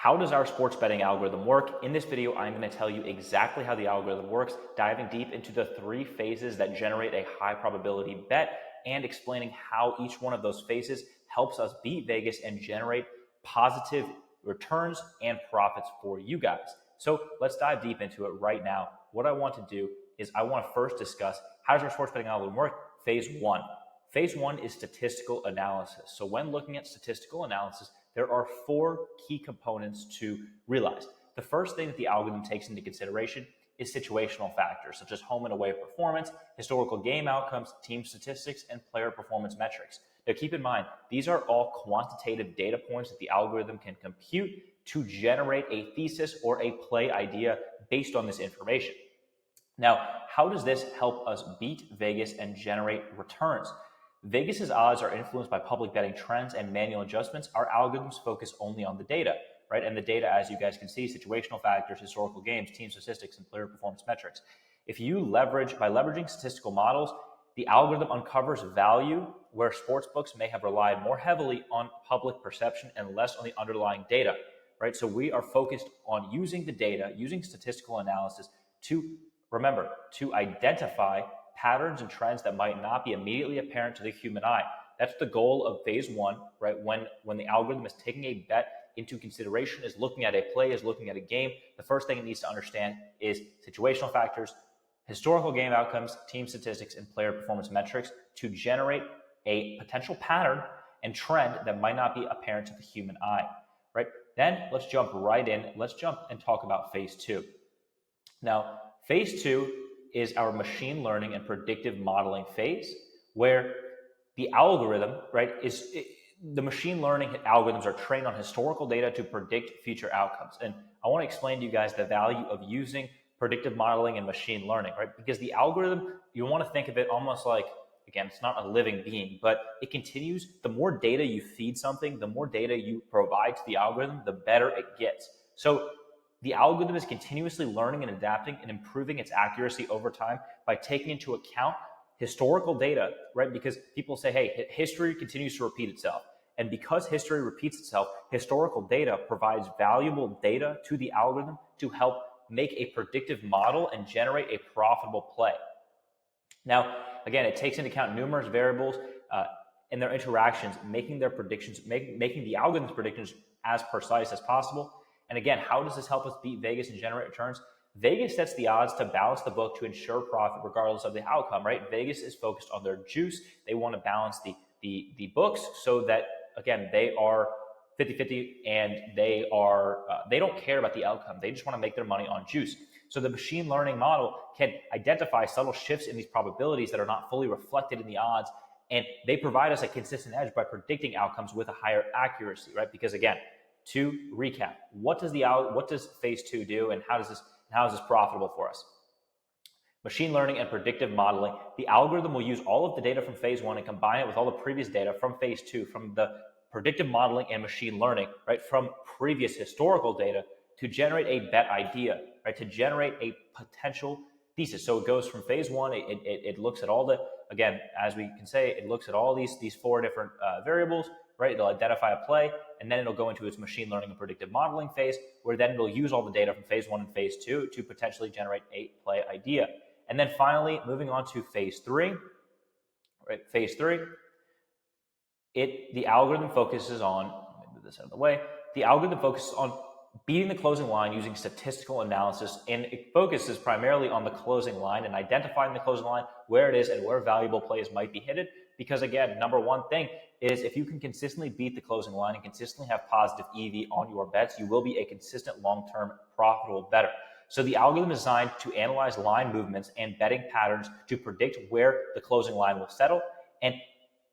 How does our sports betting algorithm work? In this video, I'm going to tell you exactly how the algorithm works, diving deep into the 3 phases that generate a high probability bet and explaining how each one of those phases helps us beat Vegas and generate positive returns and profits for you guys. So let's dive deep into it right now. What I want to do is I want to first discuss how does our sports betting algorithm work? Phase 1. Phase 1 is statistical analysis. So when looking at statistical analysis, there are 4 key components to realize. The first thing that the algorithm takes into consideration is situational factors, such as home and away performance, historical game outcomes, team statistics, and player performance metrics. Now keep in mind, these are all quantitative data points that the algorithm can compute to generate a thesis or a play idea based on this information. Now, how does this help us beat Vegas and generate returns? Vegas's odds are influenced by public betting trends and manual adjustments. Our algorithms focus only on the data, right? And the data, as you guys can see, situational factors, historical games, team statistics, and player performance metrics. If you by leveraging statistical models, the algorithm uncovers value where sportsbooks may have relied more heavily on public perception and less on the underlying data, right? So we are focused on using the data, using statistical analysis to identify patterns and trends that might not be immediately apparent to the human eye. That's the goal of phase 1, right? When the algorithm is taking a bet into consideration, is looking at a play, is looking at a game, the first thing it needs to understand is situational factors, historical game outcomes, team statistics, and player performance metrics to generate a potential pattern and trend that might not be apparent to the human eye, right? Then let's jump right in. Let's jump and talk about phase 2. Now, phase 2 is our machine learning and predictive modeling phase, where the algorithm, right, the machine learning algorithms are trained on historical data to predict future outcomes. And I want to explain to you guys the value of using predictive modeling and machine learning, right? Because the algorithm, you want to think of it almost like, again, it's not a living being, but it continues. The more data you feed something, the more data you provide to the algorithm, the better it gets. So the algorithm is continuously learning and adapting and improving its accuracy over time by taking into account historical data, right? Because people say, hey, history continues to repeat itself. And because history repeats itself, historical data provides valuable data to the algorithm to help make a predictive model and generate a profitable play. Now, again, it takes into account numerous variables and their interactions, making the algorithm's predictions as precise as possible. And again, how does this help us beat Vegas and generate returns? Vegas sets the odds to balance the book to ensure profit regardless of the outcome, right? Vegas is focused on their juice. They want to balance the books so that, again, they are 50-50 and they don't care about the outcome. They just want to make their money on juice. So the machine learning model can identify subtle shifts in these probabilities that are not fully reflected in the odds, and they provide us a consistent edge by predicting outcomes with a higher accuracy, right? Because again, to recap, what does phase 2 do, and how is this profitable for us? Machine learning and predictive modeling. The algorithm will use all of the data from phase 1 and combine it with all the previous data from phase 2, from the predictive modeling and machine learning, right, from previous historical data to generate a bet idea, right, to generate a potential thesis. So it goes from phase 1, it looks at all the, again, as we can say, it looks at all these 4 different variables, right? It'll identify a play, and then it'll go into its machine learning and predictive modeling phase, where then it'll use all the data from phase 1 and phase 2 to potentially generate a play idea. And then finally, moving on to phase 3, right? Phase 3, the algorithm focuses on, let me move this out of the way, the algorithm focuses on beating the closing line using statistical analysis, and it focuses primarily on the closing line and identifying the closing line, where it is and where valuable plays might be hidden. Because again, number one thing is if you can consistently beat the closing line and consistently have positive EV on your bets, you will be a consistent long-term profitable bettor. So the algorithm is designed to analyze line movements and betting patterns to predict where the closing line will settle. And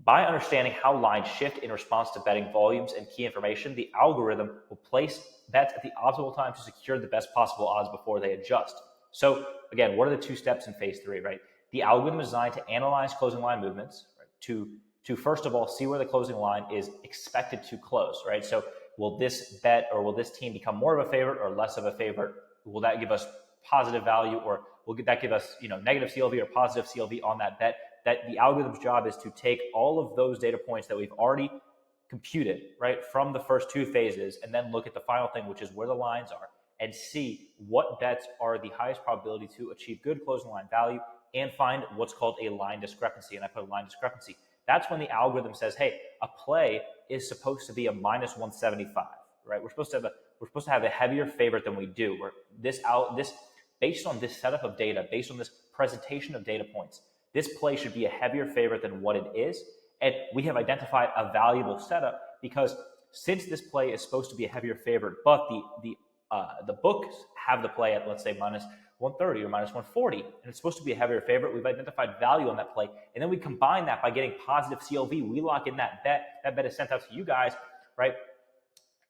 by understanding how lines shift in response to betting volumes and key information, the algorithm will place bets at the optimal time to secure the best possible odds before they adjust. So again, what are the 2 steps in phase 3, right? The algorithm is designed to analyze closing line movements, right? To first of all, see where the closing line is expected to close, right? So will this bet or will this team become more of a favorite or less of a favorite? Will that give us positive value, or will that give us, negative CLV or positive CLV on that bet? That the algorithm's job is to take all of those data points that we've already compute it, right, from the first two phases, and then look at the final thing, which is where the lines are, and see what bets are the highest probability to achieve good closing line value, and find what's called a line discrepancy. And I put a line discrepancy. That's when the algorithm says, hey, a play is supposed to be a minus 175, right? We're supposed to have a heavier favorite than we do. Where this based on this setup of data, based on this presentation of data points, this play should be a heavier favorite than what it is. And we have identified a valuable setup because since this play is supposed to be a heavier favorite, but the books have the play at, let's say, minus 130 or minus 140, and it's supposed to be a heavier favorite, we've identified value on that play, and then we combine that by getting positive CLV. We lock in that bet. That bet is sent out to you guys, right,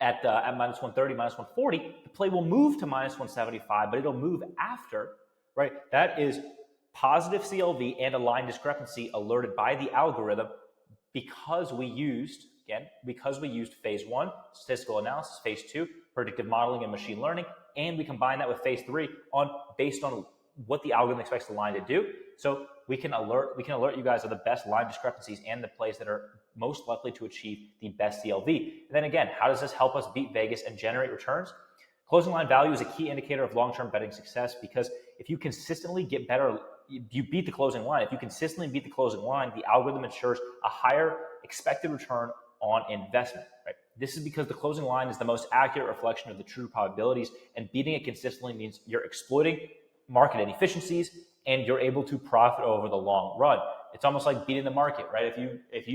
at minus 130, minus 140. The play will move to minus 175, but it'll move after, right? That is positive CLV and a line discrepancy alerted by the algorithm because we used phase one, statistical analysis, phase two, predictive modeling and machine learning, and we combine that with phase three based on what the algorithm expects the line to do. So we can alert you guys of the best line discrepancies and the plays that are most likely to achieve the best CLV. And then again, how does this help us beat Vegas and generate returns? Closing line value is a key indicator of long-term betting success because if you consistently get better, you beat the closing line. If you consistently beat the closing line, the algorithm ensures a higher expected return on investment, right? This is because the closing line is the most accurate reflection of the true probabilities, and beating it consistently means you're exploiting market inefficiencies and you're able to profit over the long run. It's almost like beating the market, right? If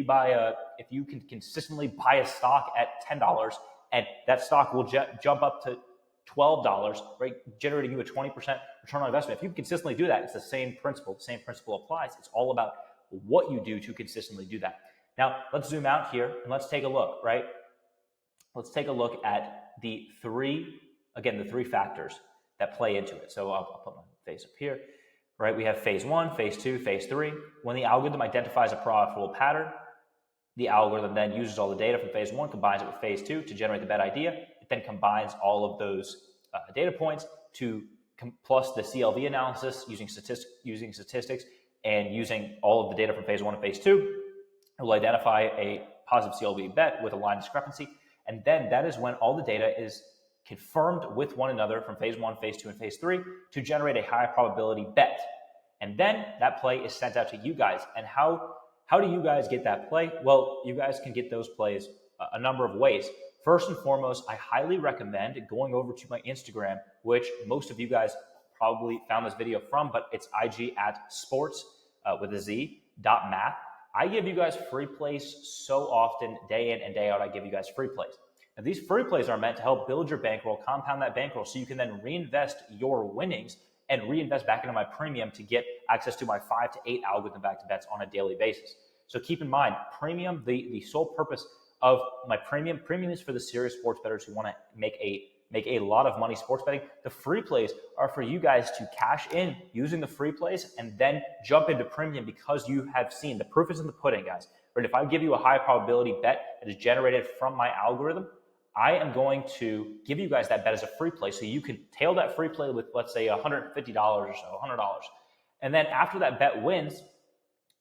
you can consistently buy a stock at $10 and that stock will jump up to $12, right, generating you a 20% return on investment. If you consistently do that, it's the same principle. The same principle applies. It's all about what you do to consistently do that. Now, let's zoom out here and let's take a look, right? Let's take a look at the three factors that play into it. So I'll put my face up here, right? We have phase one, phase two, phase three. When the algorithm identifies a profitable pattern, the algorithm then uses all the data from phase one, combines it with phase two to generate the bet idea. It then combines all of those data points plus the CLV analysis using statistics and using all of the data from phase one and phase two. It will identify a positive CLV bet with a line discrepancy. And then that is when all the data is confirmed with one another from phase one, phase two, and phase three to generate a high probability bet. And then that play is sent out to you guys. And how do you guys get that play? Well, you guys can get those plays a number of ways. First and foremost, I highly recommend going over to my Instagram, which most of you guys probably found this video from, but it's IG at sports with a Z .math. I give you guys free plays so often, day in and day out. I give you guys free plays. Now, these free plays are meant to help build your bankroll, compound that bankroll, so you can then reinvest your winnings and reinvest back into my premium to get access to my 5 to 8 algorithm back-to bets on a daily basis. So keep in mind, premium, the sole purpose of my premium is for the serious sports bettors who want to make a lot of money sports betting. The free plays are for you guys to cash in using the free plays and then jump into premium because you have seen the proof is in the pudding, guys. But if I give you a high probability bet that is generated from my algorithm, I am going to give you guys that bet as a free play so you can tail that free play with, let's say, $150 or so, $100. And then after that bet wins,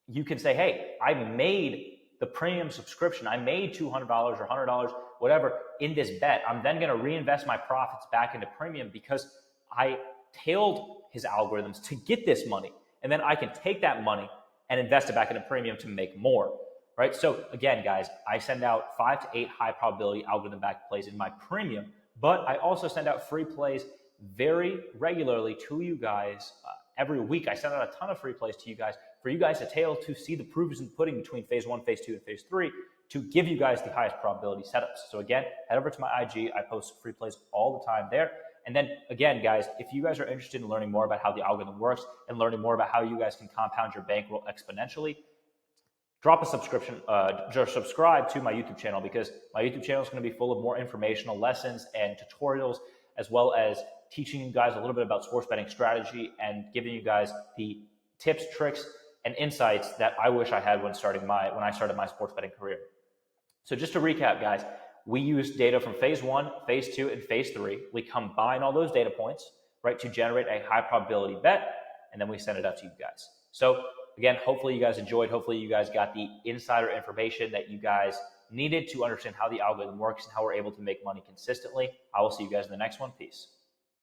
you can say, hey, I made the premium subscription. I made $200 or $100, whatever, in this bet. I'm then going to reinvest my profits back into premium because I tailed his algorithms to get this money. And then I can take that money and invest it back into premium to make more, right? So again, guys, I send out 5 to 8 high probability algorithm backed plays in my premium, but I also send out free plays very regularly to you guys every week. I send out a ton of free plays to you guys for you guys to tail to see the proof is in the pudding between phase one, phase two, and phase three to give you guys the highest probability setups. So again, head over to my IG. I post free plays all the time there. And then again, guys, if you guys are interested in learning more about how the algorithm works and learning more about how you guys can compound your bankroll exponentially, drop a subscription, just subscribe to my YouTube channel because my YouTube channel is going to be full of more informational lessons and tutorials, as well as teaching you guys a little bit about sports betting strategy and giving you guys the tips, tricks, and insights that I wish I had when I started my sports betting career. So just to recap, guys, we use data from phase one, phase two, and phase three. We combine all those data points, right, to generate a high probability bet, and then we send it out to you guys. So again, hopefully you guys enjoyed. Hopefully you guys got the insider information that you guys needed to understand how the algorithm works and how we're able to make money consistently. I will see you guys in the next one. Peace.